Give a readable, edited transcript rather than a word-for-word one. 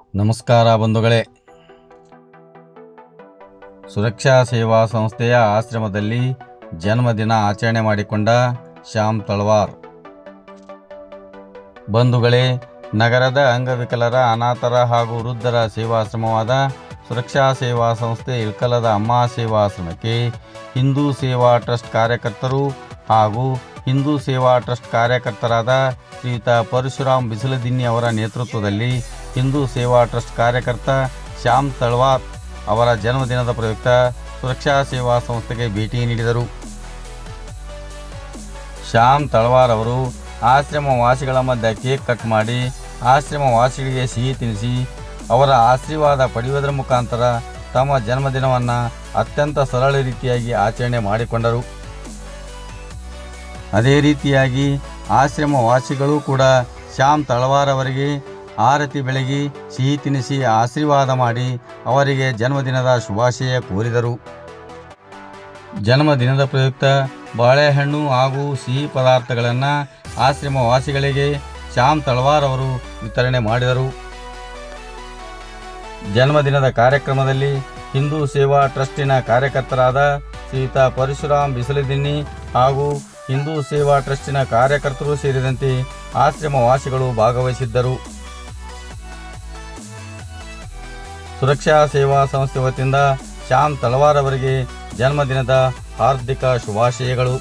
ನಮಸ್ಕಾರ ಬಂಧುಗಳೇ. ಸುರಕ್ಷಾ ಸೇವಾ ಸಂಸ್ಥೆಯ ಆಶ್ರಮದಲ್ಲಿ ಜನ್ಮದಿನ ಆಚರಣೆ ಮಾಡಿಕೊಂಡ ಶ್ಯಾಮ್ ತಳವಾರ್. ಬಂಧುಗಳೇ, ನಗರದ ಅಂಗವಿಕಲರ, ಅನಾಥರ ಹಾಗೂ ವೃದ್ಧರ ಸೇವಾಶ್ರಮವಾದ ಸುರಕ್ಷಾ ಸೇವಾ ಸಂಸ್ಥೆ ಇಳ್ಕಲದ ಅಮ್ಮ ಸೇವಾಶ್ರಮಕ್ಕೆ ಹಿಂದೂ ಸೇವಾ ಟ್ರಸ್ಟ್ ಕಾರ್ಯಕರ್ತರು ಹಾಗೂ ಹಿಂದೂ ಸೇವಾ ಟ್ರಸ್ಟ್ ಕಾರ್ಯಕರ್ತರಾದ ಶ್ರೀಯುತ ಪರಶುರಾಮ್ ಬಿಸಲದಿನ್ನಿ ಅವರ ನೇತೃತ್ವದಲ್ಲಿ ಹಿಂದೂ ಸೇವಾ ಟ್ರಸ್ಟ್ ಕಾರ್ಯಕರ್ತ ಶ್ಯಾಮ್ ತಳವಾರ್ ಅವರ ಜನ್ಮದಿನದ ಪ್ರಯುಕ್ತ ಸುರಕ್ಷಾ ಸೇವಾ ಸಂಸ್ಥೆಗೆ ಭೇಟಿ ನೀಡಿದರು. ಶ್ಯಾಮ್ ತಳವಾರ್ ಅವರು ಆಶ್ರಮ ವಾಸಿಗಳ ಮಧ್ಯೆ ಕೇಕ್ ಕಟ್ ಮಾಡಿ ಆಶ್ರಮ ವಾಸಿಗಳಿಗೆ ಸಿಹಿ ತಿನ್ನಿಸಿ ಅವರ ಆಶೀರ್ವಾದ ಪಡೆಯುವುದರ ಮುಖಾಂತರ ತಮ್ಮ ಜನ್ಮದಿನವನ್ನು ಅತ್ಯಂತ ಸರಳ ರೀತಿಯಾಗಿ ಆಚರಣೆ ಮಾಡಿಕೊಂಡರು. ಅದೇ ರೀತಿಯಾಗಿ ಆಶ್ರಮ ವಾಸಿಗಳು ಕೂಡ ಶ್ಯಾಮ್ ತಳವಾರ್ ಅವರಿಗೆ ಆರತಿ ಬೆಳಗಿ ಸಿಹಿ ತಿನ್ನಿಸಿ ಆಶೀರ್ವಾದ ಮಾಡಿ ಅವರಿಗೆ ಜನ್ಮದಿನದ ಶುಭಾಶಯ ಕೋರಿದರು. ಜನ್ಮದಿನದ ಪ್ರಯುಕ್ತ ಬಾಳೆಹಣ್ಣು ಹಾಗೂ ಸಿಹಿ ಪದಾರ್ಥಗಳನ್ನು ಆಶ್ರಮ ವಾಸಿಗಳಿಗೆ ಶ್ಯಾಮ್ ತಳವಾರ್ ಅವರು ವಿತರಣೆ ಮಾಡಿದರು. ಜನ್ಮದಿನದ ಕಾರ್ಯಕ್ರಮದಲ್ಲಿ ಹಿಂದೂ ಸೇವಾ ಟ್ರಸ್ಟಿನ ಕಾರ್ಯಕರ್ತರಾದ ಶ್ರೀಯುತ ಪರಶುರಾಮ್ ಬಿಸಲದಿನ್ನಿ ಹಾಗೂ ಹಿಂದೂ ಸೇವಾ ಟ್ರಸ್ಟಿನ ಕಾರ್ಯಕರ್ತರು ಸೇರಿದಂತೆ ಆಶ್ರಮ ವಾಸಿಗಳು ಭಾಗವಹಿಸಿದ್ದರು. ಸುರಕ್ಷಾ ಸೇವಾ ಸಂಸ್ಥೆ ವತಿಯಿಂದ ಶ್ಯಾಮ್ ತಳವಾರ್ ಅವರಿಗೆ ಜನ್ಮದಿನದ ಹಾರ್ದಿಕ ಶುಭಾಶಯಗಳು.